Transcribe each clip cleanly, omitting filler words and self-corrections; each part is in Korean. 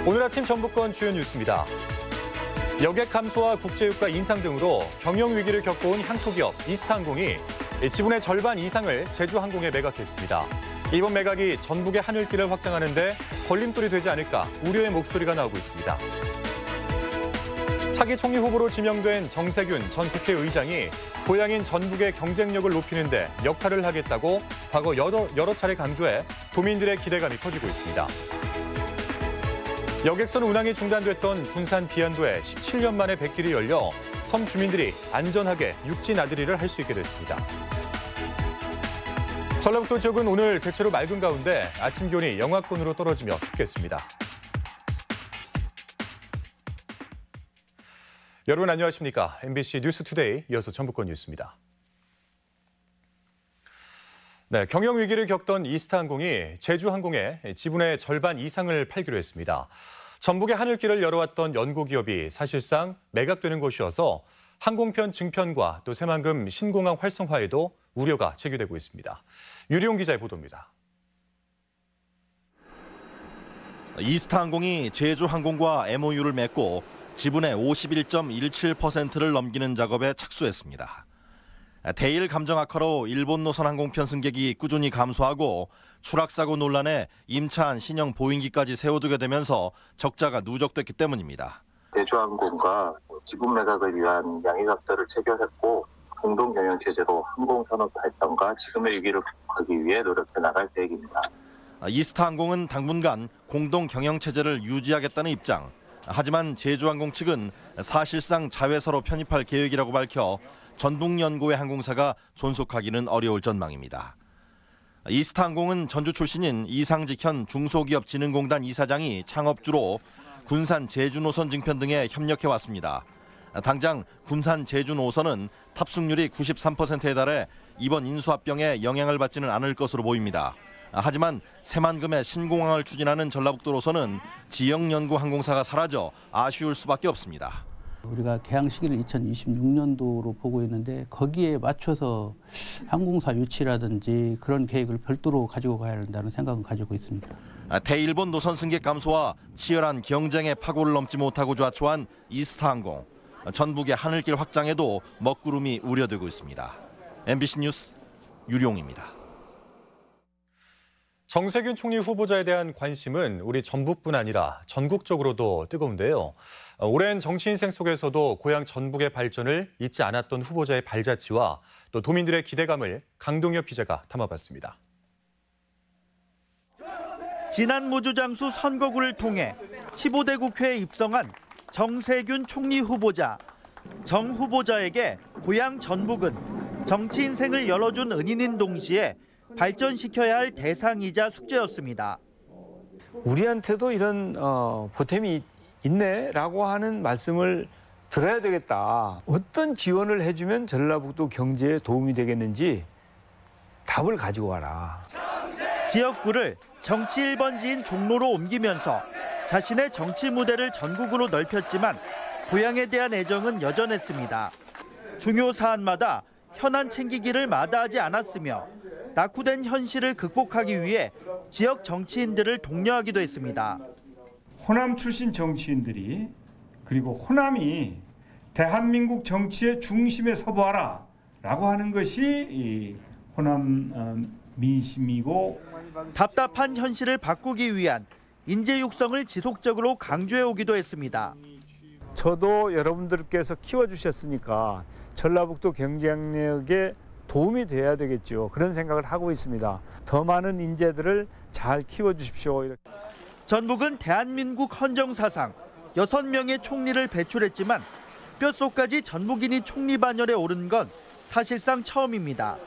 오늘 아침 전북권 주요 뉴스입니다. 여객 감소와 국제유가 인상 등으로 경영 위기를 겪어온 향토기업 이스타항공이 지분의 절반 이상을 제주항공에 매각했습니다. 이번 매각이 전북의 하늘길을 확장하는 데 걸림돌이 되지 않을까 우려의 목소리가 나오고 있습니다. 차기 총리 후보로 지명된 정세균 전 국회의장이 고향인 전북의 경쟁력을 높이는 데 역할을 하겠다고 과거 여러 차례 강조해 도민들의 기대감이 커지고 있습니다. 여객선 운항이 중단됐던 군산 비안도에 17년 만에 백길이 열려 섬 주민들이 안전하게 육지 나들이를 할 수 있게 됐습니다. 전라북도 지역은 오늘 대체로 맑은 가운데 아침 기온이 영하권으로 떨어지며 춥겠습니다. 여러분 안녕하십니까? MBC 뉴스투데이 이어서 전북권 뉴스입니다. 네, 경영 위기를 겪던 이스타항공이 제주항공에 지분의 절반 이상을 팔기로 했습니다. 전북의 하늘길을 열어왔던 연구기업이 사실상 매각되는 것이어서 항공편 증편과 또 새만금 신공항 활성화에도 우려가 제기되고 있습니다. 유리용 기자의 보도입니다. 이스타항공이 제주항공과 MOU를 맺고 지분의 51.17%를 넘기는 작업에 착수했습니다. 대일 감정 악화로 일본 노선 항공편 승객이 꾸준히 감소하고 추락사고 논란에 임차한 신형 보잉기까지 세워두게 되면서 적자가 누적됐기 때문입니다. 제주항공과 지분 매각을 위한 양해각서를 체결했고 공동 경영 체제로 항공산업 발전과 지금의 위기를 극복하기 위해 노력해 나갈 계획입니다. 이스타항공은 당분간 공동 경영 체제를 유지하겠다는 입장. 하지만 제주항공 측은 사실상 자회사로 편입할 계획이라고 밝혀 전북연고의 항공사가 존속하기는 어려울 전망입니다. 이스타항공은 전주 출신인 이상직 현 중소기업진흥공단 이사장이 창업주로 군산 제주 노선 증편 등에 협력해왔습니다. 당장 군산 제주 노선은 탑승률이 93%에 달해 이번 인수합병에 영향을 받지는 않을 것으로 보입니다. 하지만 새만금의 신공항을 추진하는 전라북도로서는 지역연구 항공사가 사라져 아쉬울 수밖에 없습니다. 우리가 개항 시기를 2026년도로 보고 있는데 거기에 맞춰서 항공사 유치라든지 그런 계획을 별도로 가지고 가야 한다는 생각은 가지고 있습니다. 대일본 노선 승객 감소와 치열한 경쟁의 파고를 넘지 못하고 좌초한 이스타항공. 전북의 하늘길 확장에도 먹구름이 우려되고 있습니다. MBC 뉴스 유룡입니다. 정세균 총리 후보자에 대한 관심은 우리 전북뿐 아니라 전국적으로도 뜨거운데요. 오랜 정치 인생 속에서도 고향 전북의 발전을 잊지 않았던 후보자의 발자취와 또 도민들의 기대감을 강동엽 기자가 담아봤습니다. 지난 무주장수 선거구를 통해 15대 국회에 입성한 정세균 총리 후보자. 정 후보자에게 고향 전북은 정치 인생을 열어준 은인인 동시에 발전시켜야 할 대상이자 숙제였습니다. 우리한테도 이런 보탬이 있네라고 하는 말씀을 들어야 되겠다. 어떤 지원을 해주면 전라북도 경제에 도움이 되겠는지 답을 가지고 와라. 지역구를 정치 1번지인 종로로 옮기면서 자신의 정치 무대를 전국으로 넓혔지만 고향에 대한 애정은 여전했습니다. 중요 사안마다 현안 챙기기를 마다하지 않았으며 낙후된 현실을 극복하기 위해 지역 정치인들을 독려하기도 했습니다. 호남 출신 정치인들이 그리고 호남이 대한민국 정치의 중심에 서보아라 라고 하는 것이 이 호남 민심이고 답답한 현실을 바꾸기 위한 인재 육성을 지속적으로 강조해오기도 했습니다. 저도 여러분들께서 키워주셨으니까 전라북도 경쟁력에 도움이 돼야 되겠죠. 그런 생각을 하고 있습니다. 더 많은 인재들을 잘 키워주십시오. 전북은 대한민국 헌정사상 6명의 총리를 배출했지만 뼛속까지 전북인이 총리 반열에 오른 건 사실상 처음입니다.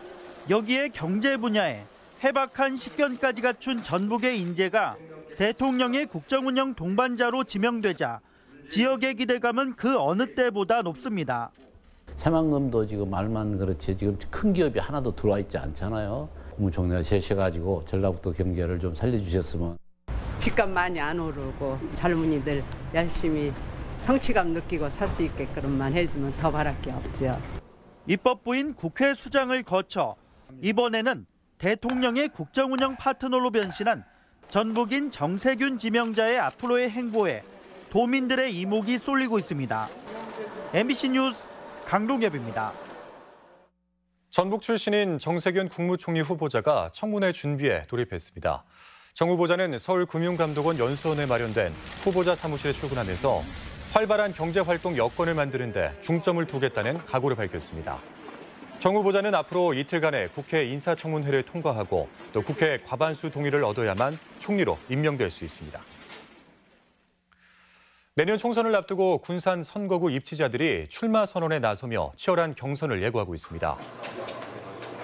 여기에 경제 분야에 해박한 식견까지 갖춘 전북의 인재가 대통령의 국정운영 동반자로 지명되자 지역의 기대감은 그 어느 때보다 높습니다. 새만금도 지금 말만 그렇지 지금 큰 기업이 하나도 들어와 있지 않잖아요. 국무총리가 제시해가지고 전라북도 경제를 좀 살려주셨으면. 집값 많이 안 오르고 젊은이들 열심히 성취감 느끼고 살 수 있게끔만 해주면 더 바랄 게 없죠. 입법부인 국회 수장을 거쳐 이번에는 대통령의 국정운영 파트너로 변신한 전북인 정세균 지명자의 앞으로의 행보에 도민들의 이목이 쏠리고 있습니다. MBC 뉴스 강동엽입니다. 전북 출신인 정세균 국무총리 후보자가 청문회 준비에 돌입했습니다. 정 후보자는 서울금융감독원 연수원에 마련된 후보자 사무실에 출근하면서 활발한 경제활동 여건을 만드는 데 중점을 두겠다는 각오를 밝혔습니다. 정 후보자는 앞으로 이틀간의 국회 인사청문회를 통과하고 또 국회 과반수 동의를 얻어야만 총리로 임명될 수 있습니다. 내년 총선을 앞두고 군산 선거구 입지자들이 출마 선언에 나서며 치열한 경선을 예고하고 있습니다.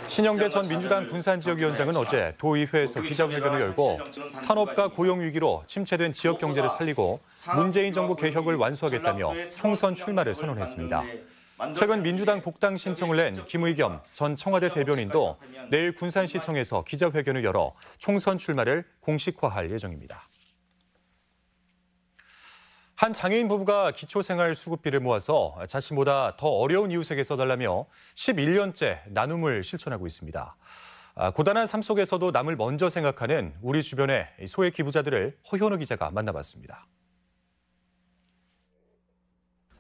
신영대 전 민주당 군산지역위원장은 어제 도의회에서 기자회견을 열고 산업과 고용 위기로 침체된 지역 경제를 살리고 문재인 정부 개혁을 완수하겠다며 총선 출마를 선언했습니다. 최근 민주당 복당 신청을 낸 김의겸 전 청와대 대변인도 내일 군산시청에서 기자회견을 열어 총선 출마를 공식화할 예정입니다. 한 장애인 부부가 기초생활수급비를 모아서 자신보다 더 어려운 이웃에게 써달라며 11년째 나눔을 실천하고 있습니다. 고단한 삶 속에서도 남을 먼저 생각하는 우리 주변의 소액 기부자들을 허현우 기자가 만나봤습니다.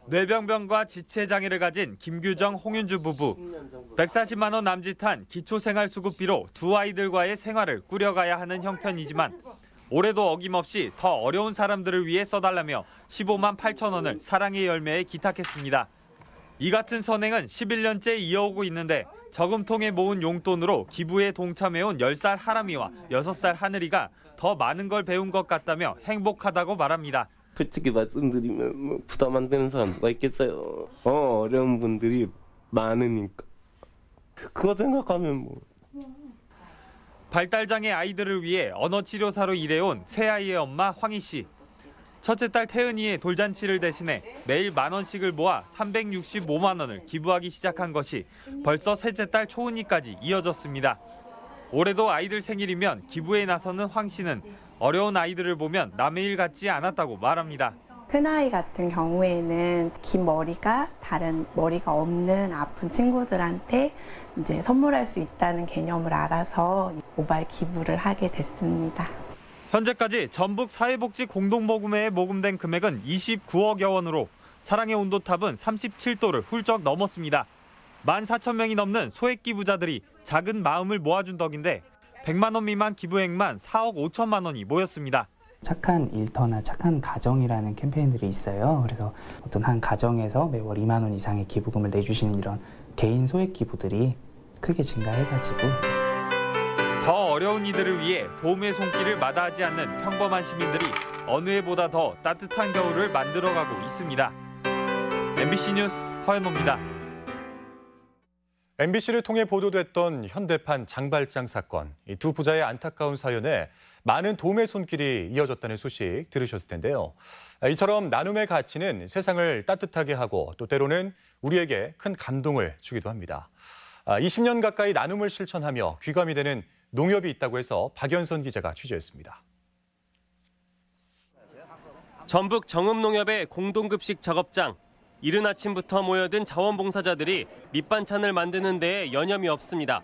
뇌병변과 지체장애를 가진 김규정, 홍윤주 부부. 140만 원 남짓한 기초생활수급비로 두 아이들과의 생활을 꾸려가야 하는 형편이지만 올해도 어김없이 더 어려운 사람들을 위해 써달라며 15만 8천 원을 사랑의 열매에 기탁했습니다. 이 같은 선행은 11년째 이어오고 있는데 저금통에 모은 용돈으로 기부에 동참해온 10살 하람이와 6살 하늘이가 더 많은 걸 배운 것 같다며 행복하다고 말합니다. 솔직히 말씀드리면 부담 안 되는 사람 누가 있겠어요. 어려운 분들이 많으니까. 그거 생각하면 뭐. 발달장애 아이들을 위해 언어치료사로 일해온 새아이의 엄마 황희 씨. 첫째 딸 태은이의 돌잔치를 대신해 매일 10,000원씩을 모아 365만 원을 기부하기 시작한 것이 벌써 셋째 딸 초은이까지 이어졌습니다. 올해도 아이들 생일이면 기부에 나서는 황 씨는 어려운 아이들을 보면 남의 일 같지 않았다고 말합니다. 큰아이 같은 경우에는 긴 머리가 다른 머리가 없는 아픈 친구들한테 이제 선물할 수 있다는 개념을 알아서 모발 기부를 하게 됐습니다. 현재까지 전북 사회복지 공동모금회에 모금된 금액은 29억여 원으로 사랑의 온도탑은 37도를 훌쩍 넘었습니다. 14,000명이 넘는 소액 기부자들이 작은 마음을 모아준 덕인데 100만 원 미만 기부액만 4억 5천만 원이 모였습니다. 착한 일터나 착한 가정이라는 캠페인들이 있어요. 그래서 어떤 한 가정에서 매월 2만 원 이상의 기부금을 내주시는 이런 개인 소액 기부들이 크게 증가해가지고 더 어려운 이들을 위해 도움의 손길을 마다하지 않는 평범한 시민들이 어느 해보다 더 따뜻한 겨울을 만들어가고 있습니다. MBC 뉴스 허연호입니다. MBC를 통해 보도됐던 현대판 장발장 사건. 이 두 부자의 안타까운 사연에 많은 도움의 손길이 이어졌다는 소식 들으셨을 텐데요. 이처럼 나눔의 가치는 세상을 따뜻하게 하고 또 때로는 우리에게 큰 감동을 주기도 합니다. 20년 가까이 나눔을 실천하며 귀감이 되는 농협이 있다고 해서 박연선 기자가 취재했습니다. 전북 정읍농협의 공동급식 작업장. 이른 아침부터 모여든 자원봉사자들이 밑반찬을 만드는 데에 여념이 없습니다.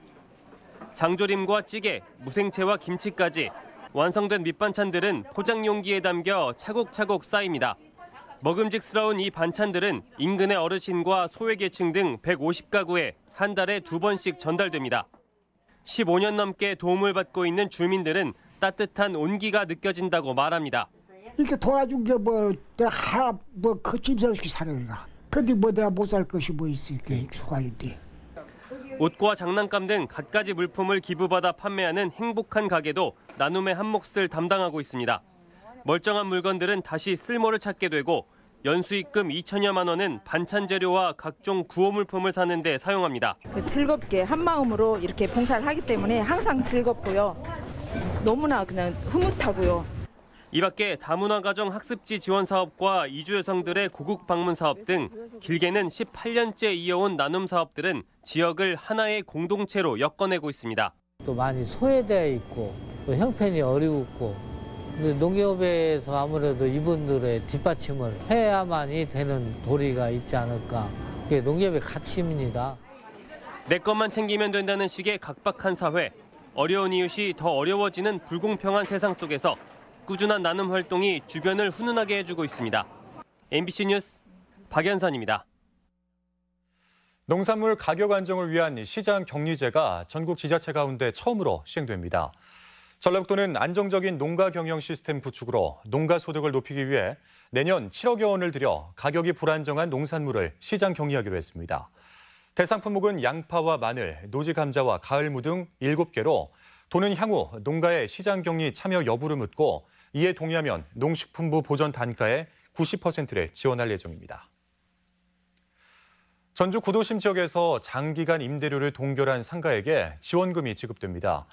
장조림과 찌개, 무생채와 김치까지 완성된 밑반찬들은 포장 용기에 담겨 차곡차곡 쌓입니다. 먹음직스러운 이 반찬들은 인근의 어르신과 소외계층 등 150가구에 한 달에 2번씩 전달됩니다. 15년 넘게 도움을 받고 있는 주민들은 따뜻한 온기가 느껴진다고 말합니다. 이렇게 도와준 게 뭐 내가 하나 뭐 거침없이 살아가. 근데 뭐 내가 못 살 것이 뭐 있어 이게 소갈인데. 옷과 장난감 등 갖가지 물품을 기부받아 판매하는 행복한 가게도 나눔의 한 몫을 담당하고 있습니다. 멀쩡한 물건들은 다시 쓸모를 찾게 되고 연수입금 2천여만 원은 반찬 재료와 각종 구호 물품을 사는 데 사용합니다. 즐겁게 한마음으로 이렇게 봉사를 하기 때문에 항상 즐겁고요. 너무나 그냥 흐뭇하고요. 이 밖에 다문화 가정 학습지 지원 사업과 이주 여성들의 고국 방문 사업 등 길게는 18년째 이어온 나눔 사업들은 지역을 하나의 공동체로 엮어내고 있습니다. 또 많이 소외되어 있고 또 형편이 어렵고 근데 농협에서 아무래도 이분들의 뒷받침을 해야만이 되는 도리가 있지 않을까. 그게 농협의 가치입니다. 내 것만 챙기면 된다는 식의 각박한 사회. 어려운 이웃이 더 어려워지는 불공평한 세상 속에서 꾸준한 나눔 활동이 주변을 훈훈하게 해주고 있습니다. MBC 뉴스 박연선입니다. 농산물 가격 안정을 위한 시장 격리제가 전국 지자체 가운데 처음으로 시행됩니다. 전라북도는 안정적인 농가 경영 시스템 구축으로 농가 소득을 높이기 위해 내년 7억여 원을 들여 가격이 불안정한 농산물을 시장 격리하기로 했습니다. 대상 품목은 양파와 마늘, 노지 감자와 가을무 등 7개로 도는 향후 농가의 시장 격리 참여 여부를 묻고 이에 동의하면 농식품부 보전 단가의 90%를 지원할 예정입니다. 전주 구도심 지역에서 장기간 임대료를 동결한 상가에게 지원금이 지급됩니다.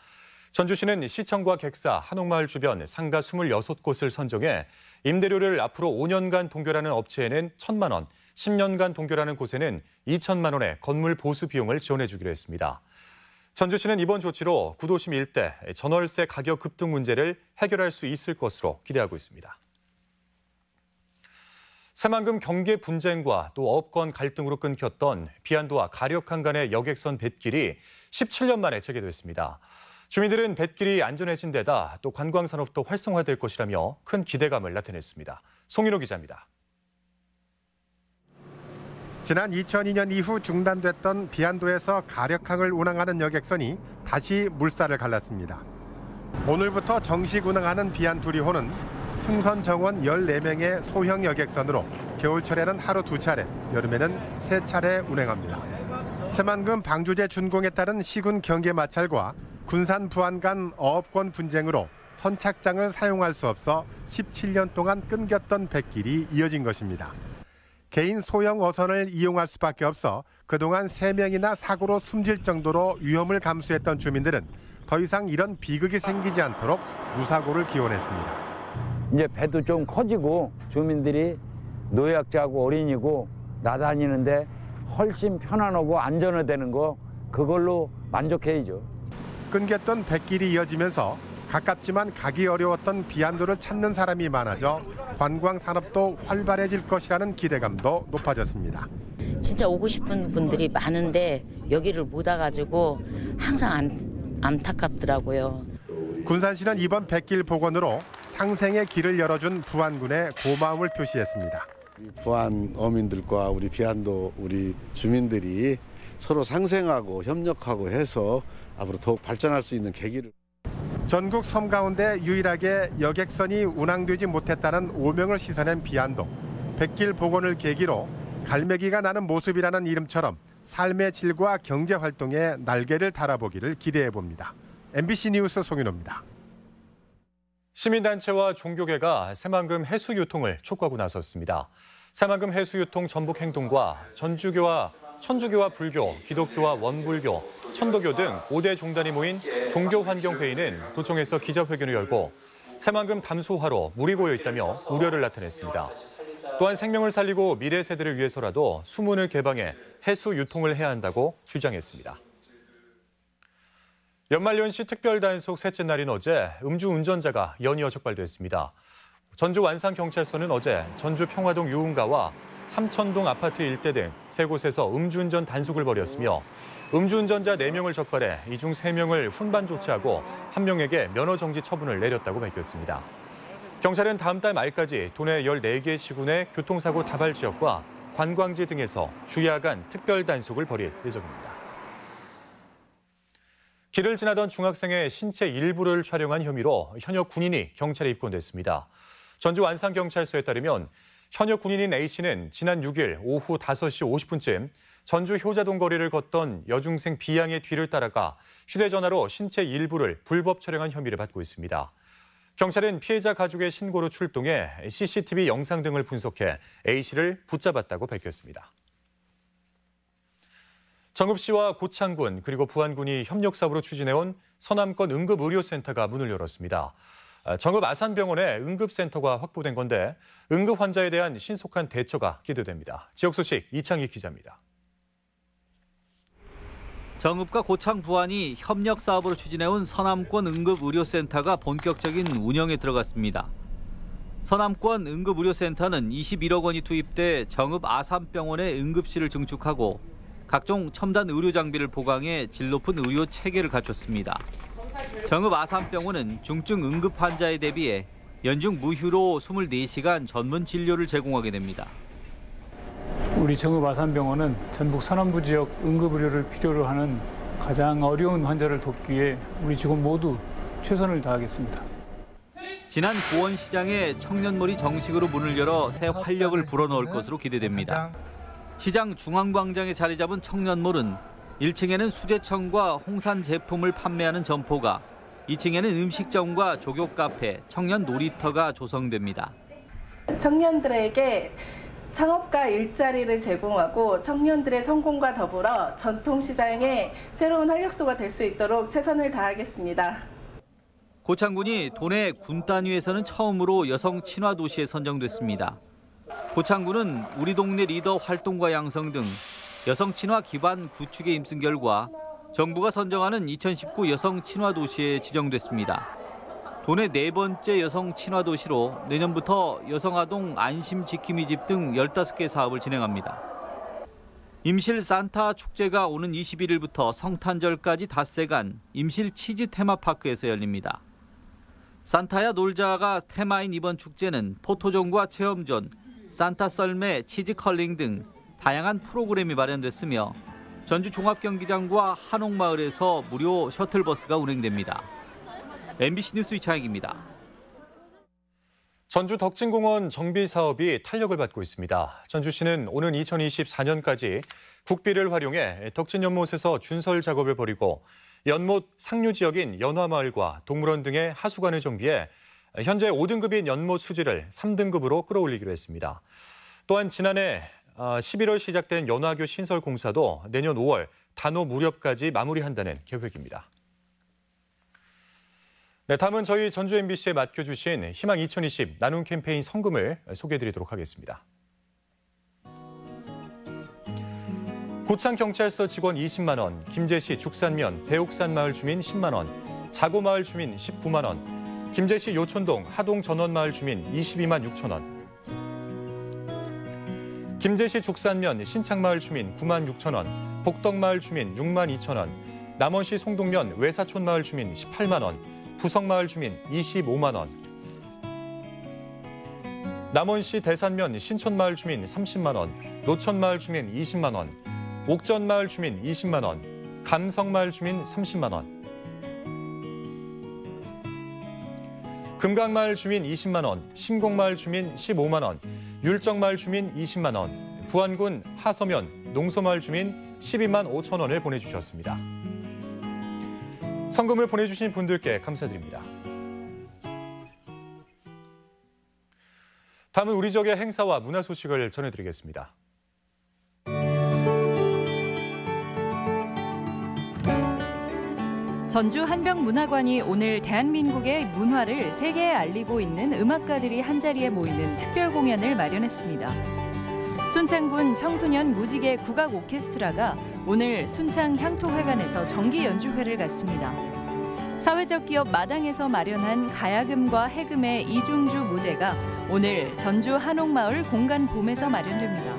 전주시는 시청과 객사, 한옥마을 주변 상가 26곳을 선정해 임대료를 앞으로 5년간 동결하는 업체에는 1,000만 원, 10년간 동결하는 곳에는 2천만 원의 건물 보수 비용을 지원해 주기로 했습니다. 전주시는 이번 조치로 구도심 일대 전월세 가격 급등 문제를 해결할 수 있을 것으로 기대하고 있습니다. 새만금 경계 분쟁과 또 어업권 갈등으로 끊겼던 비안도와 가력항 간의 여객선 뱃길이 17년 만에 재개됐습니다. 주민들은 뱃길이 안전해진 데다 또 관광산업도 활성화될 것이라며 큰 기대감을 나타냈습니다. 송인호 기자입니다. 지난 2002년 이후 중단됐던 비안도에서 가력항을 운항하는 여객선이 다시 물살을 갈랐습니다. 오늘부터 정식 운항하는 비안두리호는 승선 정원 14명의 소형 여객선으로 겨울철에는 하루 2차례, 여름에는 3차례 운행합니다. 새만금 방주제 준공에 따른 시군 경계 마찰과 군산 부안 간 어업권 분쟁으로 선착장을 사용할 수 없어 17년 동안 끊겼던 뱃길이 이어진 것입니다. 개인 소형 어선을 이용할 수밖에 없어 그동안 3명이나 사고로 숨질 정도로 위험을 감수했던 주민들은 더 이상 이런 비극이 생기지 않도록 무사고를 기원했습니다. 이제 배도 좀 커지고 주민들이 노약자고 어린이고 나다니는데 훨씬 편안하고 안전하다는 거 그걸로 만족해야죠. 끊겼던 뱃길이 이어지면서 가깝지만 가기 어려웠던 비안도를 찾는 사람이 많아져 관광 산업도 활발해질 것이라는 기대감도 높아졌습니다. 진짜 오고 싶은 분들이 많은데 여기를 못 와가지고 항상 안타깝더라고요. 군산시는 이번 뱃길 복원으로 상생의 길을 열어준 부안군에 고마움을 표시했습니다. 부안 어민들과 우리 비안도 우리 주민들이 서로 상생하고 협력하고 해서 앞으로 더욱 발전할 수 있는 계기를. 전국 섬 가운데 유일하게 여객선이 운항되지 못했다는 오명을 씻어낸 비안도. 뱃길 복원을 계기로 갈매기가 나는 모습이라는 이름처럼 삶의 질과 경제 활동에 날개를 달아보기를 기대해 봅니다. MBC 뉴스 송윤호입니다. 시민단체와 종교계가 새만금 해수유통을 촉구하고 나섰습니다. 새만금 해수유통 전북행동과 천주교와 불교, 기독교와 원불교, 천도교 등 5대 종단이 모인 종교환경회의는 도청에서 기자회견을 열고 새만금 담수화로 물이 고여 있다며 우려를 나타냈습니다. 또한 생명을 살리고 미래 세대를 위해서라도 수문을 개방해 해수 유통을 해야 한다고 주장했습니다. 연말연시 특별단속 셋째 날인 어제 음주운전자가 연이어 적발됐습니다. 전주 완산경찰서는 어제 전주 평화동 유흥가와 삼천동 아파트 일대 등 3곳에서 음주운전 단속을 벌였으며 음주운전자 4명을 적발해 이 중 3명을 훈반 조치하고 1명에게 면허정지 처분을 내렸다고 밝혔습니다. 경찰은 다음 달 말까지 도내 14개 시군의 교통사고 다발 지역과 관광지 등에서 주야간 특별단속을 벌일 예정입니다. 길을 지나던 중학생의 신체 일부를 촬영한 혐의로 현역 군인이 경찰에 입건됐습니다. 전주 완산경찰서에 따르면 현역 군인인 A씨는 지난 6일 오후 5시 50분쯤 전주 효자동 거리를 걷던 여중생 B양의 뒤를 따라가 휴대전화로 신체 일부를 불법 촬영한 혐의를 받고 있습니다. 경찰은 피해자 가족의 신고로 출동해 CCTV 영상 등을 분석해 A씨를 붙잡았다고 밝혔습니다. 정읍시와 고창군 그리고 부안군이 협력사업으로 추진해온 서남권 응급의료센터가 문을 열었습니다. 정읍 아산병원에 응급센터가 확보된 건데 응급 환자에 대한 신속한 대처가 기대됩니다. 지역 소식 이창희 기자입니다. 정읍과 고창 부안이 협력 사업으로 추진해온 서남권 응급의료센터가 본격적인 운영에 들어갔습니다. 서남권 응급의료센터는 21억 원이 투입돼 정읍 아산병원의 응급실을 증축하고 각종 첨단 의료 장비를 보강해 질 높은 의료 체계를 갖췄습니다. 정읍 아산병원은 중증 응급 환자에 대비해 연중 무휴로 24시간 전문 진료를 제공하게 됩니다. 우리 정읍 아산병원은 전북 서남부 지역 응급의료를 필요로 하는 가장 어려운 환자를 돕기 위해 우리 직원 모두 최선을 다하겠습니다. 지난 고원시장에 청년몰이 정식으로 문을 열어 새 활력을 불어넣을 것으로 기대됩니다. 시장 중앙광장에 자리 잡은 청년몰은 1층에는 수제청과 홍산 제품을 판매하는 점포가, 2층에는 음식점과 조교 카페, 청년 놀이터가 조성됩니다. 청년들에게 창업과 일자리를 제공하고 청년들의 성공과 더불어 전통시장의 새로운 활력소가 될 수 있도록 최선을 다하겠습니다. 고창군이 도내 군 단위에서는 처음으로 여성 친화 도시에 선정됐습니다. 고창군은 우리 동네 리더 활동과 양성 등 여성 친화 기반 구축에 힘쓴 결과 정부가 선정하는 2019 여성 친화 도시에 지정됐습니다. 도내 4번째 여성 친화 도시로 내년부터 여성아동 안심 지킴이 집 등 15개 사업을 진행합니다. 임실 산타 축제가 오는 21일부터 성탄절까지 닷새간 임실 치즈 테마파크에서 열립니다. 산타야 놀자가 테마인 이번 축제는 포토존과 체험존, 산타 썰매, 치즈 컬링 등 다양한 프로그램이 마련됐으며 전주 종합경기장과 한옥마을에서 무료 셔틀버스가 운행됩니다. MBC 뉴스 이창익입니다. 전주 덕진공원 정비 사업이 탄력을 받고 있습니다. 전주시는 오는 2024년까지 국비를 활용해 덕진 연못에서 준설 작업을 벌이고 연못 상류 지역인 연화마을과 동물원 등의 하수관을 정비해 현재 5등급인 연못 수질을 3등급으로 끌어올리기로 했습니다. 또한 지난해 11월 시작된 연화교 신설 공사도 내년 5월 단오 무렵까지 마무리한다는 계획입니다. 네, 다음은 저희 전주 MBC에 맡겨주신 희망 2020 나눔 캠페인 성금을 소개해드리도록 하겠습니다. 고창경찰서 직원 20만 원, 김제시 죽산면 대옥산마을 주민 10만 원, 자고마을 주민 19만 원, 김제시 요촌동 하동전원마을 주민 22만 6천 원, 김제시 죽산면 신창마을 주민 9만 6천 원, 복덕마을 주민 6만 2천 원, 남원시 송동면 외사촌마을 주민 18만 원, 부성마을 주민 25만 원, 남원시 대산면 신촌마을 주민 30만 원, 노천마을 주민 20만 원, 옥전마을 주민 20만 원, 감성마을 주민 30만 원, 금강마을 주민 20만 원, 심곡마을 주민 15만 원, 율정마을 주민 20만 원, 부안군 하서면 농소마을 주민 12만 5천 원을 보내주셨습니다. 성금을 보내주신 분들께 감사드립니다. 다음은 우리 지역의 행사와 문화 소식을 전해드리겠습니다. 전주 한병문화관이 오늘 대한민국의 문화를 세계에 알리고 있는 음악가들이 한자리에 모이는 특별 공연을 마련했습니다. 순창군 청소년 무지개 국악 오케스트라가 오늘 순창 향토회관에서 정기 연주회를 갖습니다. 사회적 기업 마당에서 마련한 가야금과 해금의 이중주 무대가 오늘 전주 한옥마을 공간봄에서 마련됩니다.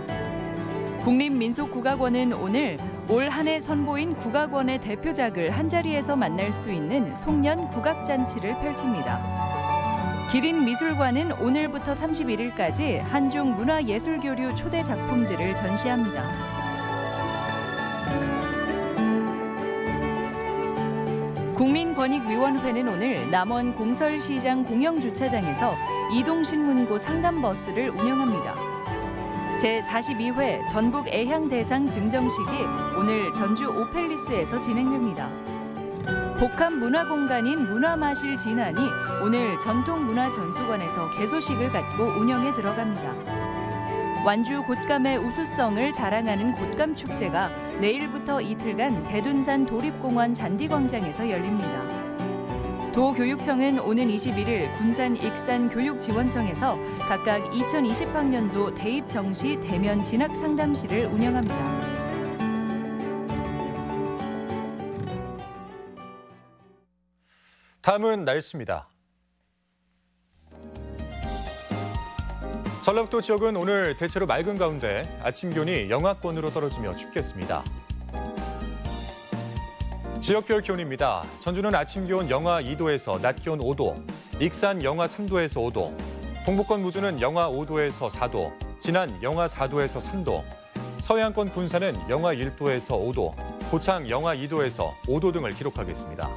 국립민속국악원은 오늘 올 한 해 선보인 국악원의 대표작을 한자리에서 만날 수 있는 송년 국악잔치를 펼칩니다. 기린미술관은 오늘부터 31일까지 한중 문화예술교류 초대 작품들을 전시합니다. 국민권익위원회는 오늘 남원 공설시장 공영주차장에서 이동신문고 상담버스를 운영합니다. 제42회 전북 애향대상 증정식이 오늘 전주 오펠리스에서 진행됩니다. 복합문화공간인 문화마실 진안이 오늘 전통문화전수관에서 개소식을 갖고 운영에 들어갑니다. 완주 곶감의 우수성을 자랑하는 곶감축제가 내일부터 이틀간 대둔산 도립공원 잔디광장에서 열립니다. 도교육청은 오는 21일 군산 익산교육지원청에서 각각 2020학년도 대입 정시 대면 진학 상담실을 운영합니다. 다음은 날씨입니다. 전라북도 지역은 오늘 대체로 맑은 가운데 아침 기온이 영하권으로 떨어지며 춥겠습니다. 지역별 기온입니다. 전주는 아침 기온 영하 2도에서 낮 기온 5도, 익산 영하 3도에서 5도, 동북권 무주는 영하 5도에서 4도, 진안 영하 4도에서 3도, 서해안권 군산은 영하 1도에서 5도, 고창 영하 2도에서 5도 등을 기록하겠습니다.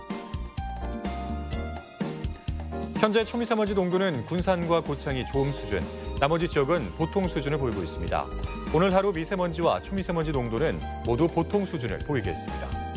현재 초미세먼지 농도는 군산과 고창이 좋음 수준, 나머지 지역은 보통 수준을 보이고 있습니다. 오늘 하루 미세먼지와 초미세먼지 농도는 모두 보통 수준을 보이겠습니다.